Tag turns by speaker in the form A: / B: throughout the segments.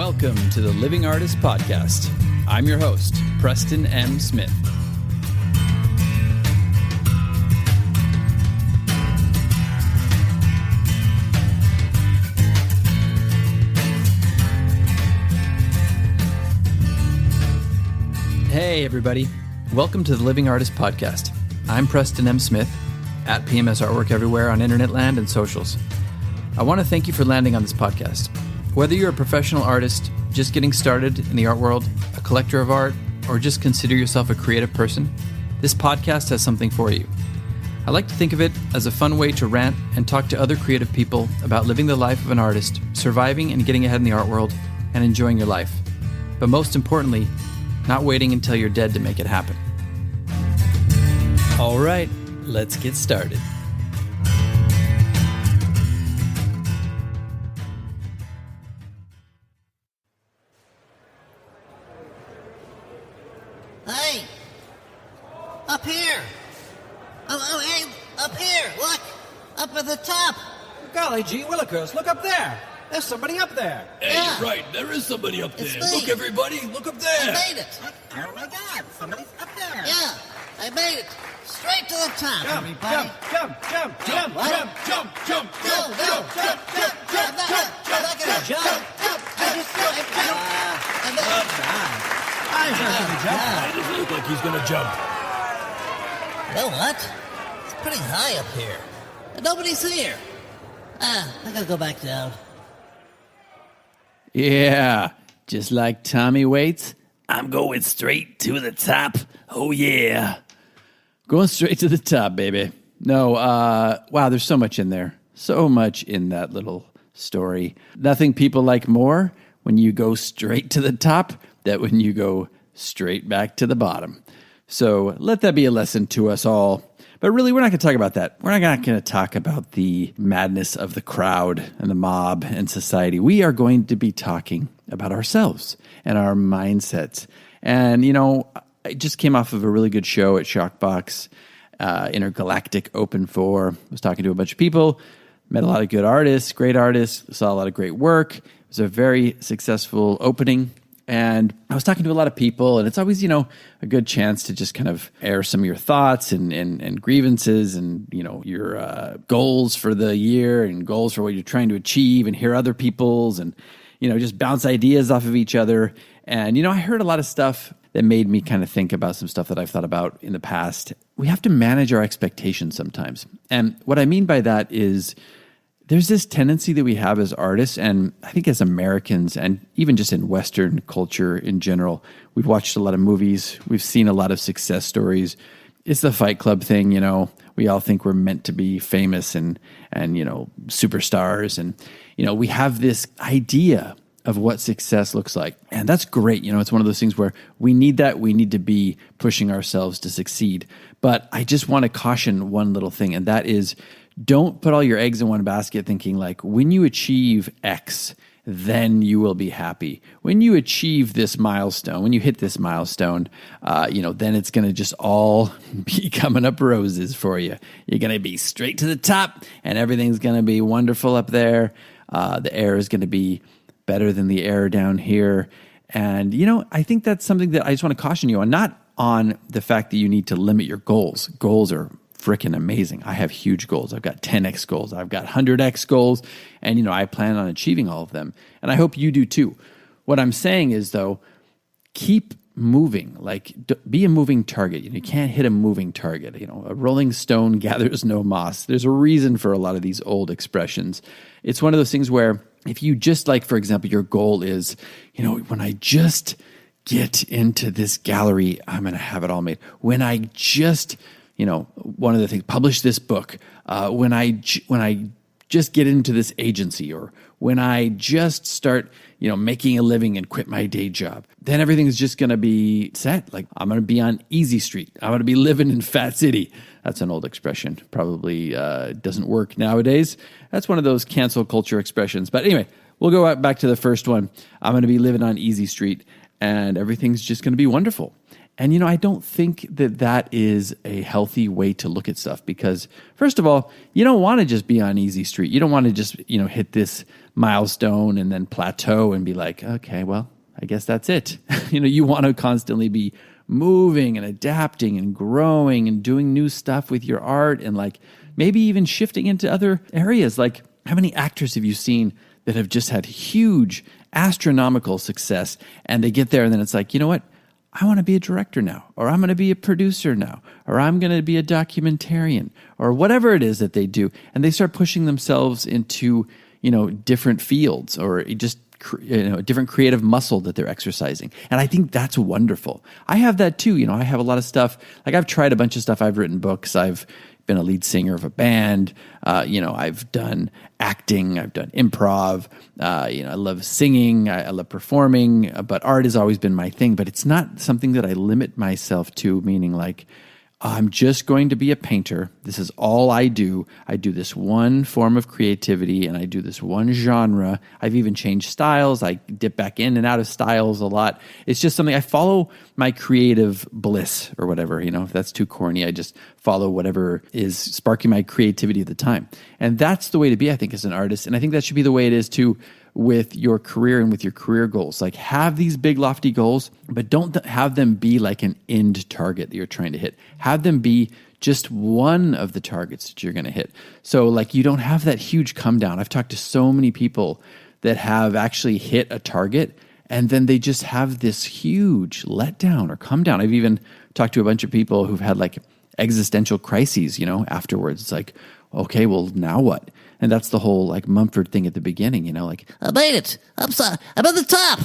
A: Welcome to the Living Artist Podcast. I'm your host, Preston M. Smith. Hey, everybody. Welcome to the Living Artist Podcast. I'm Preston M. Smith, at PMS Artwork everywhere on internet land and socials. I want to thank you for landing on this podcast. Whether you're a professional artist, just getting started in the art world, a collector of art, or just consider yourself a creative person, this podcast has something for you. I like to think of it as a fun way to rant and talk to other creative people about living the life of an artist, surviving and getting ahead in the art world, and enjoying your life. But most importantly, not waiting until you're dead to make it happen. All right, let's get started.
B: Hey! Up here! Hey, up here! Look! Up at the top!
C: Golly gee willikers, look up there! There's somebody up there!
D: Hey,
B: Yeah.
D: you're right, there is somebody up
B: It's
D: there.
B: me.
D: Look, everybody, look up
B: I
D: there.
B: made it!
C: Oh my god, somebody's up there!
B: Yeah, I made it! Straight to the top,
C: Jump,
B: everybody!
C: jump!
B: What?
D: Jump.
B: No, I'm not gonna jump!
C: I'm not gonna jump.
D: It doesn't look like he's gonna jump.
B: You know what? It's pretty high up here. And nobody's here. I gotta go back down.
A: Yeah, just like Tommy Waits,
D: I'm going straight to the top. Oh, yeah.
A: going straight to the top, baby. No, wow, there's so much in there. So much in that little story. Nothing people like more when you go straight to the top than when you go straight back to the bottom. So let that be a lesson to us all. But really, we're not going to talk about that. We're not going to talk about the madness of the crowd and the mob and society. We are going to be talking about ourselves and our mindsets. And, you know, I just came off of a really good show at Shockbox, Intergalactic Open 4. I was talking to a bunch of people, met a lot of good artists, great artists, saw a lot of great work. It was a very successful opening. And I was talking to a lot of people, and it's always, you know, a good chance to just kind of air some of your thoughts and grievances and, you know, your goals for the year and goals for what you're trying to achieve and hear other people's and, you know, just bounce ideas off of each other. And, you know, I heard a lot of stuff that made me kind of think about some stuff that I've thought about in the past. We have to manage our expectations sometimes. And what I mean by that is there's this tendency that we have as artists, and I think as Americans, and even just in Western culture in general, we've watched a lot of movies, we've seen a lot of success stories. It's the Fight Club thing, you know. We all think we're meant to be famous and you know, superstars, and you know, we have this idea of what success looks like, and that's great. You know, it's one of those things where we need that. We need to be pushing ourselves to succeed. But I just want to caution one little thing, and that is, don't put all your eggs in one basket thinking like, when you achieve X, then you will be happy. When you achieve this milestone, when you hit this milestone, you know, then it's going to just all be coming up roses for you. You're going to be straight to the top and everything's going to be wonderful up there. The air is going to be better than the air down here. And, you know, I think that's something that I just want to caution you on, not on the fact that you need to limit your goals. Goals are freaking amazing. I have huge goals. I've got 10x goals. I've got 100x goals. And, you know, I plan on achieving all of them. And I hope you do too. What I'm saying is, though, keep moving. Like, be a moving target. You can't hit a moving target. You know, a rolling stone gathers no moss. There's a reason for a lot of these old expressions. It's one of those things where if you just, like, for example, your goal is, you know, when I just get into this gallery, I'm going to have it all made. When I just, you know, one of the things, publish this book, when I just get into this agency, or when I just start, you know, making a living and quit my day job, then everything is just going to be set. Like, I'm going to be on Easy Street. I'm going to be living in Fat City. That's an old expression. Probably doesn't work nowadays. That's one of those cancel culture expressions. But anyway, we'll go back to the first one. I'm going to be living on Easy Street, and everything's just going to be wonderful. And, I don't think that that is a healthy way to look at stuff because, first of all, you don't want to just be on easy street. You don't want to just, hit this milestone and then plateau and be like, okay, well, I guess that's it. You want to constantly be moving and adapting and growing and doing new stuff with your art and like maybe even shifting into other areas. Like, how many actors have you seen that have just had huge astronomical success and they get there and then it's like, you know what? I want to be a director now, or I'm going to be a producer now, or I'm going to be a documentarian, or whatever it is that they do. And they start pushing themselves into, different fields or just, a different creative muscle that they're exercising. And I think that's wonderful. I have that too. I have a lot of stuff. Like I've tried a bunch of stuff. I've written books. I've been a lead singer of a band. I've done acting. I've done improv. I love singing. I love performing. But art has always been my thing. But it's not something that I limit myself to, meaning like, I'm just going to be a painter. This is all I do. I do this one form of creativity and I do this one genre. I've even changed styles. I dip back in and out of styles a lot. It's just something I follow my creative bliss or whatever. If that's too corny, I just follow whatever is sparking my creativity at the time. And that's the way to be, I think, as an artist. And I think that should be the way it is too with your career and with your career goals. Like have these big lofty goals, but don't have them be like an end target that you're trying to hit. Have them be just one of the targets that you're going to hit. So like you don't have that huge come down. I've talked to so many people that have actually hit a target and then they just have this huge letdown or come down. I've even talked to a bunch of people who've had like existential crises, afterwards. It's like, okay, well now what? And that's the whole like Mumford thing at the beginning, like,
B: I made it. I'm sorry. I'm at the top.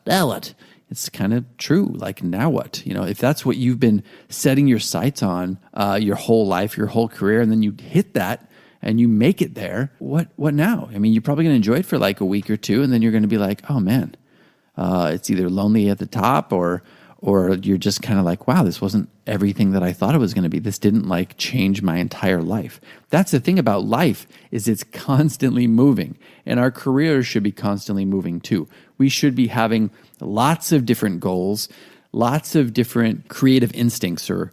B: Now what?
A: It's kind of true. Like, now what? If that's what you've been setting your sights on your whole life, your whole career, and then you hit that and you make it there, what now? I mean, you're probably going to enjoy it for like a week or two, and then you're going to be like, oh man, it's either lonely at the top or you're just kind of like, wow, this wasn't everything that I thought it was going to be. This didn't like change my entire life. That's the thing about life is it's constantly moving, and our careers should be constantly moving too. We should be having lots of different goals, lots of different creative instincts or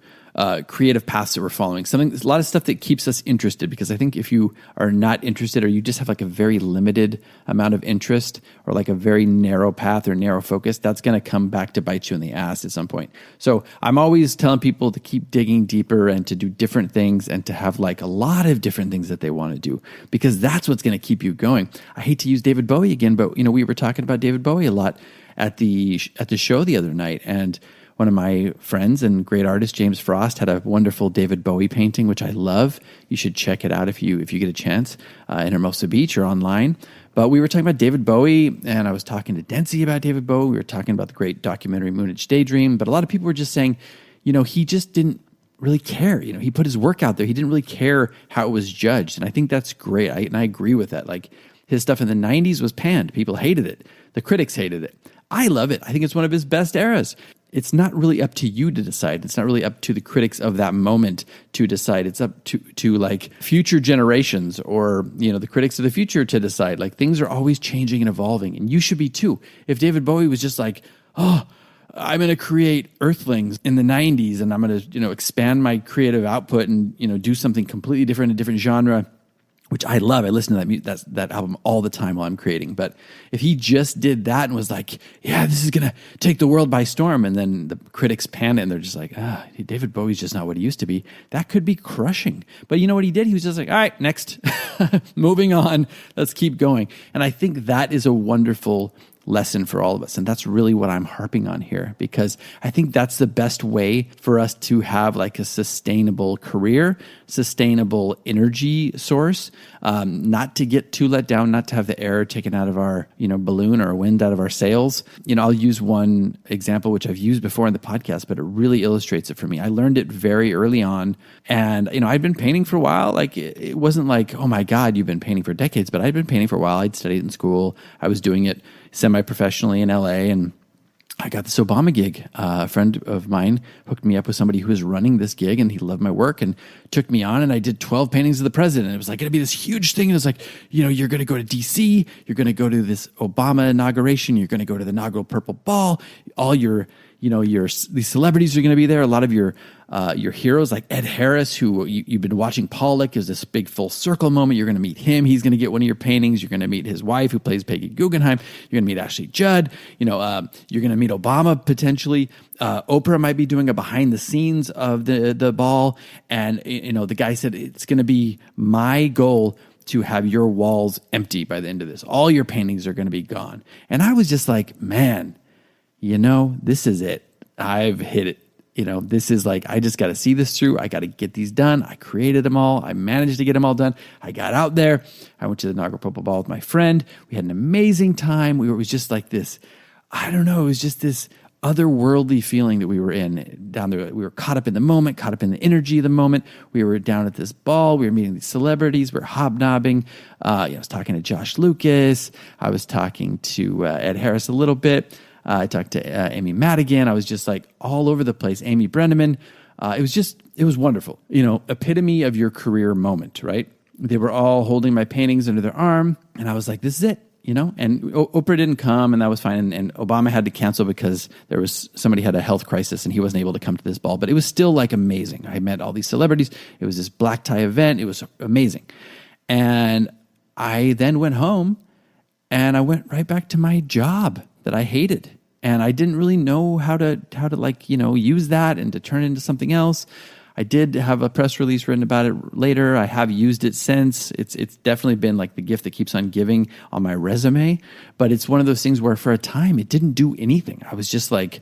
A: creative paths that we're following. A lot of stuff that keeps us interested, because I think if you are not interested or you just have like a very limited amount of interest or like a very narrow path or narrow focus, that's going to come back to bite you in the ass at some point. So I'm always telling people to keep digging deeper and to do different things and to have like a lot of different things that they want to do, because that's what's going to keep you going. I hate to use David Bowie again, but we were talking about David Bowie a lot at the show the other night, and one of my friends and great artist, James Frost, had a wonderful David Bowie painting, which I love. You should check it out if you get a chance in Hermosa Beach or online. But we were talking about David Bowie, and I was talking to Dempsey about David Bowie. We were talking about the great documentary Moonage Daydream. But a lot of people were just saying, he just didn't really care. He put his work out there. He didn't really care how it was judged. And I think that's great. And I agree with that. Like, his stuff in the 90s was panned. People hated it. The critics hated it. I love it. I think it's one of his best eras. It's not really up to you to decide. It's not really up to the critics of that moment to decide. It's up to like future generations or, the critics of the future to decide. Like, things are always changing and evolving, and you should be too. If David Bowie was just like, oh, I'm going to create Earthlings in the 90s and I'm going to, expand my creative output and, do something completely different, a different genre, which I love. I listen to that album all the time while I'm creating. But if he just did that and was like, yeah, this is going to take the world by storm, and then the critics pan it and they're just like, David Bowie's just not what he used to be, that could be crushing. But you know what he did? He was just like, all right, next, moving on, let's keep going. And I think that is a wonderful lesson for all of us. And that's really what I'm harping on here, because I think that's the best way for us to have like a sustainable career, sustainable energy source, not to get too let down, not to have the air taken out of our, balloon or wind out of our sails. I'll use one example, which I've used before in the podcast, but it really illustrates it for me. I learned it very early on, and, I'd been painting for a while. Like, it wasn't like, oh my God, you've been painting for decades, but I'd been painting for a while. I'd studied in school. I was doing it semi-professionally in LA, and I got this Obama gig. A friend of mine hooked me up with somebody who was running this gig, and he loved my work and took me on, and I did 12 paintings of the president. It was like going to be this huge thing. And it was like, you're going to go to DC, you're going to go to this Obama inauguration, you're going to go to the inaugural Purple Ball, all your these celebrities are going to be there. A lot of your heroes like Ed Harris, who you've been watching Pollock, is this big full circle moment. You're going to meet him. He's going to get one of your paintings. You're going to meet his wife, who plays Peggy Guggenheim. You're going to meet Ashley Judd. You're going to meet Obama potentially. Oprah might be doing a behind the scenes of the ball. And, the guy said, it's going to be my goal to have your walls empty by the end of this. All your paintings are going to be gone. And I was just like, man, this is it. I've hit it. This is like, I just got to see this through. I got to get these done. I created them all. I managed to get them all done. I got out there. I went to the inaugural Purple Ball with my friend. We had an amazing time. It was just like this, I don't know, it was just this otherworldly feeling that we were in down there. We were caught up in the moment, caught up in the energy of the moment. We were down at this ball. We were meeting these celebrities. We were hobnobbing. I was talking to Josh Lucas. I was talking to Ed Harris a little bit. I talked to Amy Madigan. I was just like all over the place. Amy Brenneman. It was wonderful. Epitome of your career moment, right? They were all holding my paintings under their arm. And I was like, this is it. And Oprah didn't come, and that was fine. And Obama had to cancel because somebody had a health crisis and he wasn't able to come to this ball. But it was still like amazing. I met all these celebrities. It was this black tie event. It was amazing. And I then went home and I went right back to my job that I hated. And I didn't really know how to use that and to turn it into something else. I did have a press release written about it later. I have used it since. It's definitely been like the gift that keeps on giving on my resume. But it's one of those things where for a time it didn't do anything. I was just like,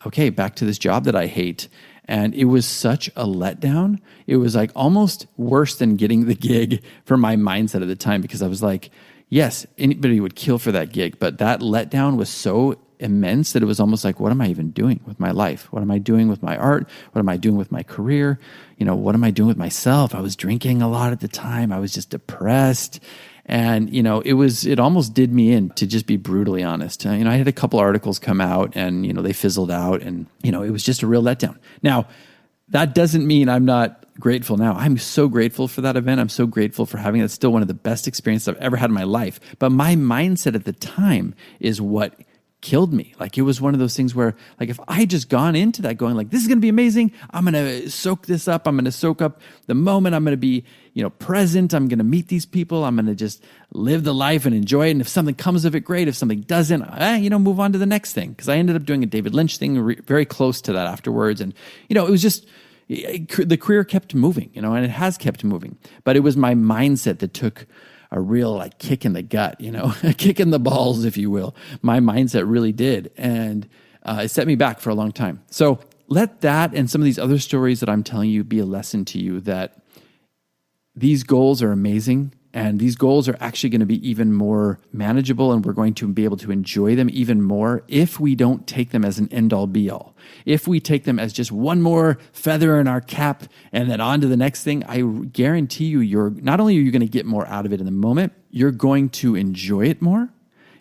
A: okay, back to this job that I hate. And it was such a letdown. It was like almost worse than getting the gig for my mindset at the time, because I was like, yes, anybody would kill for that gig. But that letdown was so immense that it was almost like, what am I even doing with my life? What am I doing with my art? What am I doing with my career? What am I doing with myself? I was drinking a lot at the time. I was just depressed. And, it almost did me in, to just be brutally honest. I had a couple articles come out and, they fizzled out, and, it was just a real letdown. Now, that doesn't mean I'm not grateful now. I'm so grateful for that event. I'm so grateful for having it. It's still one of the best experiences I've ever had in my life. But my mindset at the time is what killed me. Like, it was one of those things where, like, if I had just gone into that going like, this is going to be amazing. I'm going to soak this up. I'm going to soak up the moment. I'm going to be, present. I'm going to meet these people. I'm going to just live the life and enjoy it. And if something comes of it, great. If something doesn't, move on to the next thing. Because I ended up doing a David Lynch thing very close to that afterwards. And, it was just, the career kept moving, and it has kept moving. But it was my mindset that took a real kick in the gut, a kick in the balls, if you will. My mindset really did. And it set me back for a long time. So let that and some of these other stories that I'm telling you be a lesson to you that these goals are amazing. And these goals are actually going to be even more manageable, and we're going to be able to enjoy them even more if we don't take them as an end-all be-all. If we take them as just one more feather in our cap and then on to the next thing, I guarantee you, not only are you going to get more out of it in the moment, you're going to enjoy it more.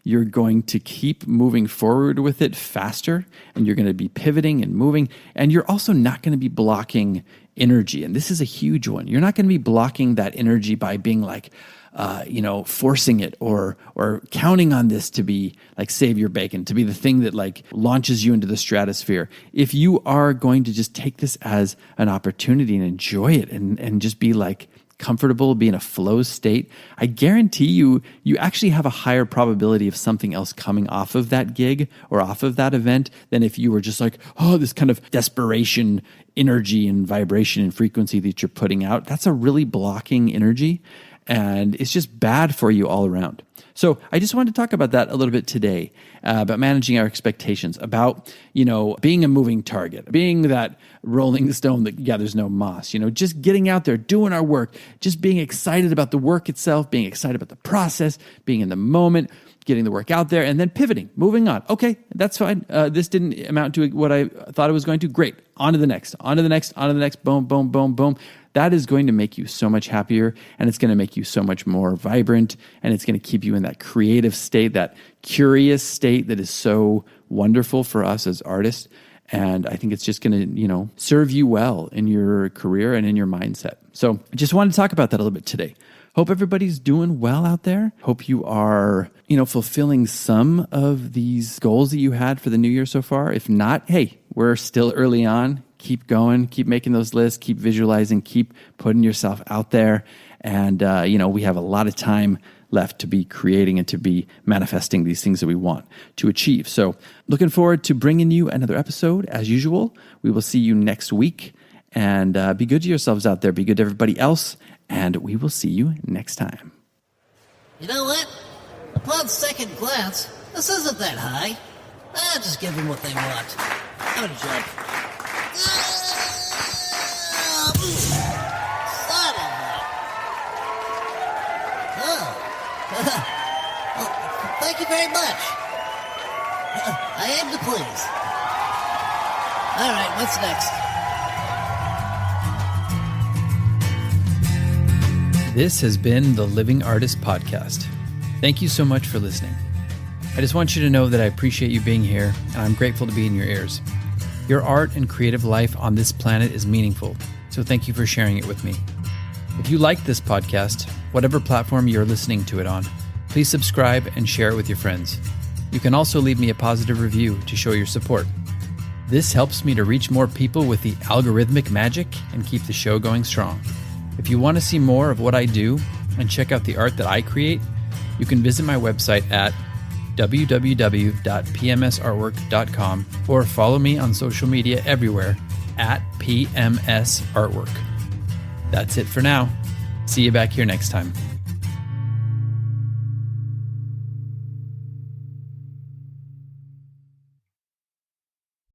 A: You're going to keep moving forward with it faster, and you're going to be pivoting and moving, and you're also not going to be blocking energy. And this is a huge one. You're not going to be blocking that energy by being like, forcing it or counting on this to be like save your bacon, to be the thing that like launches you into the stratosphere. If you are going to just take this as an opportunity and enjoy it and just be like comfortable, be in a flow state, I guarantee you actually have a higher probability of something else coming off of that gig or off of that event than if you were just like, this kind of desperation energy and vibration and frequency that you're putting out. That's a really blocking energy, and it's just bad for you all around. So I just wanted to talk about that a little bit today, about managing our expectations, about, being a moving target, being that rolling stone that gathers no moss, just getting out there, doing our work, just being excited about the work itself, being excited about the process, being in the moment, getting the work out there, and then pivoting, moving on. Okay, that's fine. This didn't amount to what I thought it was going to. Great. On to the next, on to the next, on to the next. Boom, boom, boom, boom. That is going to make you so much happier, and it's going to make you so much more vibrant, and it's going to keep you in that creative state, that curious state that is so wonderful for us as artists. And I think it's just going to, serve you well in your career and in your mindset. So I just wanted to talk about that a little bit today. Hope everybody's doing well out there. Hope you are, fulfilling some of these goals that you had for the new year so far. If not, hey, we're still early on. Keep going, keep making those lists, keep visualizing, keep putting yourself out there. And, we have a lot of time left to be creating and to be manifesting these things that we want to achieve. So looking forward to bringing you another episode as usual. We will see you next week, and be good to yourselves out there. Be good to everybody else. And we will see you next time.
B: You know what? Upon second glance, this isn't that high. Just give them what they want. I'm gonna jump. Son of a... Well, thank you very much. I aim to please. All right, what's next?
A: This has been the Living Artist Podcast. Thank you so much for listening. I just want you to know that I appreciate you being here, and I'm grateful to be in your ears. Your art and creative life on this planet is meaningful, so thank you for sharing it with me. If you like this podcast, whatever platform you're listening to it on, please subscribe and share it with your friends. You can also leave me a positive review to show your support. This helps me to reach more people with the algorithmic magic and keep the show going strong. If you want to see more of what I do and check out the art that I create, you can visit my website at www.pmsartwork.com or follow me on social media everywhere at PMS Artwork. That's it for now. See you back here next time.